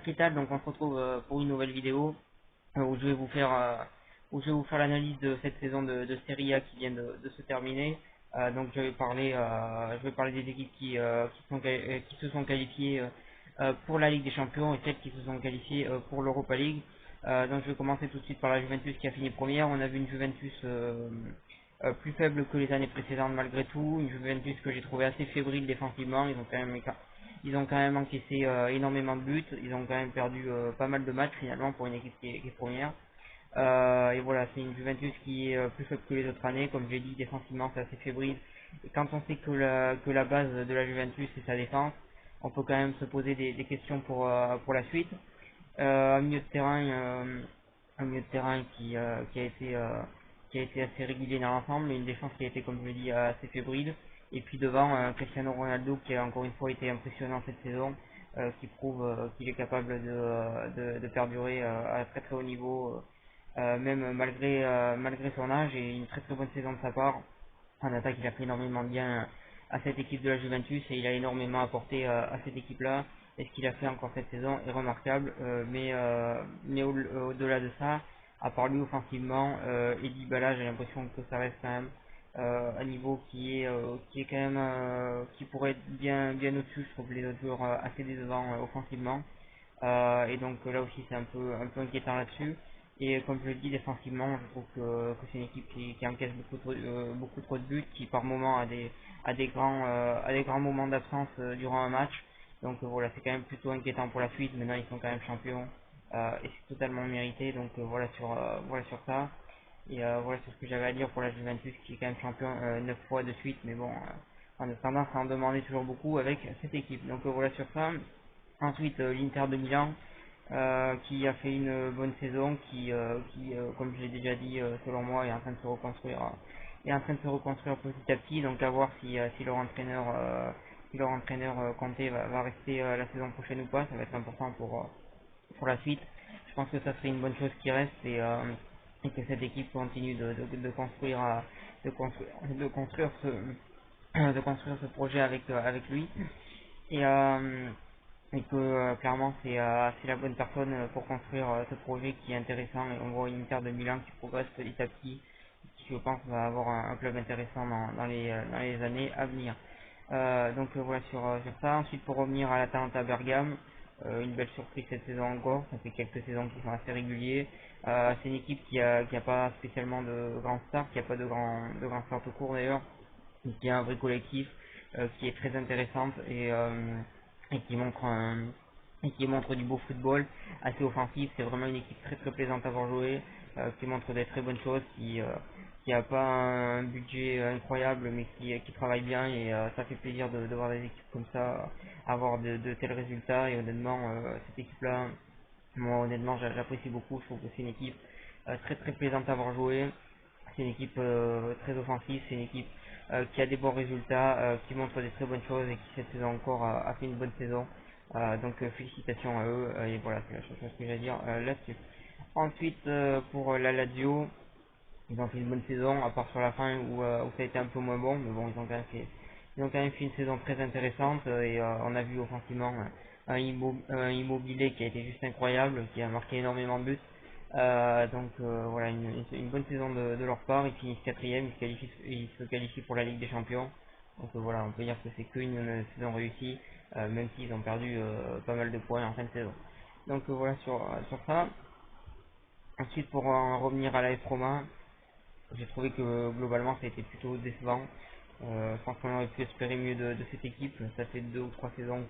Ketal, donc on se retrouve pour une nouvelle vidéo où je vais vous faire l'analyse de cette saison de Serie A qui vient de se terminer. Donc je vais parler des équipes qui se sont qualifiées pour la Ligue des Champions et celles qui se sont qualifiées pour l'Europa League. Donc je vais commencer tout de suite par la Juventus qui a fini première. On a vu une Juventus plus faible que les années précédentes malgré tout, une Juventus que j'ai trouvé assez fébrile défensivement. Ils ont quand même encaissé énormément de buts, ils ont quand même perdu pas mal de matchs finalement pour une équipe qui est première. Et voilà, c'est une Juventus qui est plus faible que les autres années, comme j'ai dit, défensivement c'est assez fébrile. Et quand on sait que la base de la Juventus c'est sa défense, on peut quand même se poser des questions pour la suite. Un milieu de terrain qui a été assez régulier dans l'ensemble, mais une défense qui a été, comme je l'ai dit, assez fébrile. Et puis devant, Cristiano Ronaldo qui a encore une fois été impressionnant cette saison, qui prouve qu'il est capable de perdurer à un très très haut niveau, même malgré son âge, et une très très bonne saison de sa part. En attaque, il a fait énormément de bien à cette équipe de la Juventus et il a énormément apporté à cette équipe-là. Et ce qu'il a fait encore cette saison est remarquable. Mais au-delà de ça, à part lui offensivement, Eddie Bala, j'ai l'impression que ça reste quand même un niveau qui est quand même qui pourrait être bien au-dessus. Je trouve les autres joueurs assez décevants offensivement. Et donc là aussi c'est un peu inquiétant là-dessus. Et comme je le dis défensivement, je trouve que c'est une équipe qui encaisse beaucoup trop de buts, qui par moment a des grands moments d'absence durant un match. Donc voilà, c'est quand même plutôt inquiétant pour la suite. Maintenant ils sont quand même champions et c'est totalement mérité. Donc voilà sur ça. Et voilà sur ce que j'avais à dire pour la Juventus qui est quand même champion 9 fois de suite. Mais bon, on a tendance à en demander toujours beaucoup avec cette équipe. Donc voilà sur ça. Ensuite, l'Inter de Milan, qui a fait une bonne saison, comme je l'ai déjà dit, selon moi, est en train de se reconstruire, petit à petit. Donc à voir si leur entraîneur Conte va rester la saison prochaine ou pas. Ça va être important pour la suite. Je pense que ça serait une bonne chose qui reste et que cette équipe continue de construire, de construire ce projet avec lui. Et, euh, et que clairement c'est la bonne personne pour construire ce projet qui est intéressant et on voit une Inter de Milan qui progresse petit à petit qui je pense va avoir un club intéressant dans les années à venir. Voilà sur ça. Ensuite pour revenir à l'Atalanta Bergame, une belle surprise cette saison encore, ça fait quelques saisons qui sont assez réguliers. C'est une équipe qui a pas spécialement de grands stars, qui a pas de grands stars tout court d'ailleurs, mais qui a un vrai collectif qui est très intéressante et qui montre qui montre du beau football assez offensif. C'est vraiment une équipe très très plaisante à voir jouer, qui montre des très bonnes choses, qui a pas un budget incroyable mais qui travaille bien et ça fait plaisir de voir des équipes comme ça avoir de tels résultats. Et honnêtement cette équipe là, moi honnêtement j'apprécie beaucoup. Je trouve que c'est une équipe très très plaisante à voir jouer. C'est une équipe très offensive, c'est une équipe qui a des bons résultats, qui montre des très bonnes choses et qui cette saison encore a fait une bonne saison. Félicitations à eux et voilà, c'est la chose que j'ai à dire là-dessus. Ensuite pour la Lazio, ils ont fait une bonne saison, à part sur la fin où ça a été un peu moins bon, mais bon ils ont quand même fait une saison très intéressante et on a vu offensivement un Immobilier qui a été juste incroyable, qui a marqué énormément de buts. Voilà, une bonne saison de leur part. Ils finissent quatrième, ils se qualifient pour la Ligue des Champions. Voilà, on peut dire que c'est qu'une saison réussie, même s'ils ont perdu pas mal de points en fin de saison. Voilà sur ça. Ensuite, pour en revenir à la l'AS Roma, j'ai trouvé que globalement ça a été plutôt décevant. Je pense qu'on aurait pu espérer mieux de cette équipe. Ça fait 2 ou 3 saisons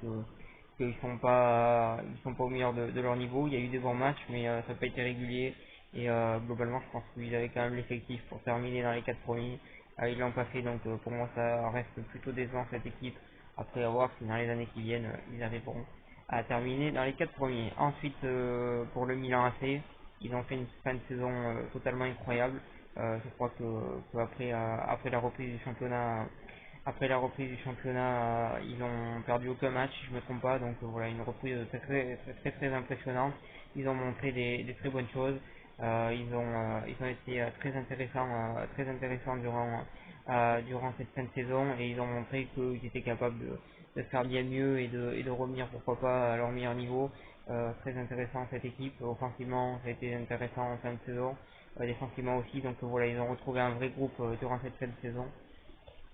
qu'ils sont pas au meilleur de leur niveau. Il y a eu des bons matchs, mais ça n'a pas été régulier. Et globalement, je pense qu'ils avaient quand même l'effectif pour terminer dans les 4 premiers. Ils l'ont pas fait, donc pour moi ça reste plutôt décevant cette équipe. Après, à voir si dans les années qui viennent, ils arriveront à terminer dans les 4 premiers. Ensuite, pour le Milan AC, ils ont fait une fin de saison totalement incroyable. Je crois que après la reprise du championnat, ils ont perdu aucun match, si je me trompe pas. Voilà, une reprise très impressionnante. Ils ont montré des très bonnes choses. Ils ont été très intéressants durant cette fin de saison et ils ont montré qu'ils étaient capables de faire bien mieux et de revenir pourquoi pas à leur meilleur niveau. Très intéressant cette équipe, offensivement ça a été intéressant en fin de saison, défensivement aussi, donc voilà, ils ont retrouvé un vrai groupe durant cette fin de saison.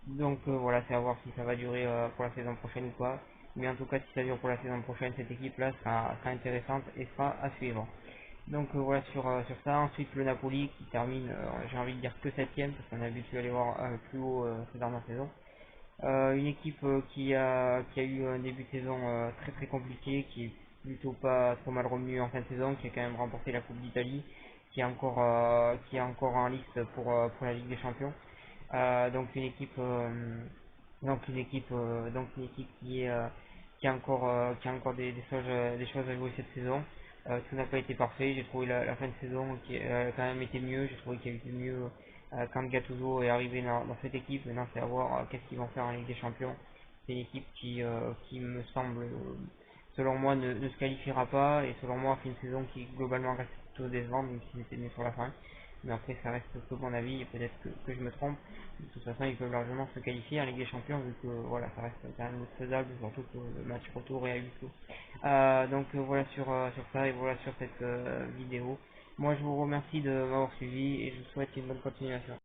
Donc voilà, c'est à voir si ça va durer pour la saison prochaine ou pas. Mais en tout cas, si ça dure pour la saison prochaine, cette équipe-là sera intéressante et sera à suivre. Donc voilà sur ça. Ensuite, le Napoli qui termine, j'ai envie de dire que septième, parce qu'on a habitué à aller voir plus haut ces dernières saisons. Une équipe qui a eu un début de saison très très compliqué, qui est plutôt pas trop mal revenu en fin de saison, qui a quand même remporté la Coupe d'Italie, qui est encore en liste pour la Ligue des Champions. Donc une équipe qui a encore des choses à jouer cette saison. Tout n'a pas été parfait. J'ai trouvé la fin de saison qui a quand même été mieux. J'ai trouvé qu'il y a été mieux quand Gattuso est arrivé dans cette équipe. Maintenant, c'est à voir qu'est-ce qu'ils vont faire en Ligue des Champions. C'est une équipe qui me semble, selon moi, ne se qualifiera pas et selon moi, fait une saison qui globalement reste plutôt décevante, même si c'était mieux sur la fin. Mais après, ça reste que mon avis et peut-être que je me trompe. De toute façon, ils peuvent largement se qualifier en Ligue des Champions vu que voilà, ça reste quand même faisable, surtout que le match retour est à huis clos. Donc voilà sur ça et voilà sur cette vidéo. Moi, je vous remercie de m'avoir suivi et je vous souhaite une bonne continuation.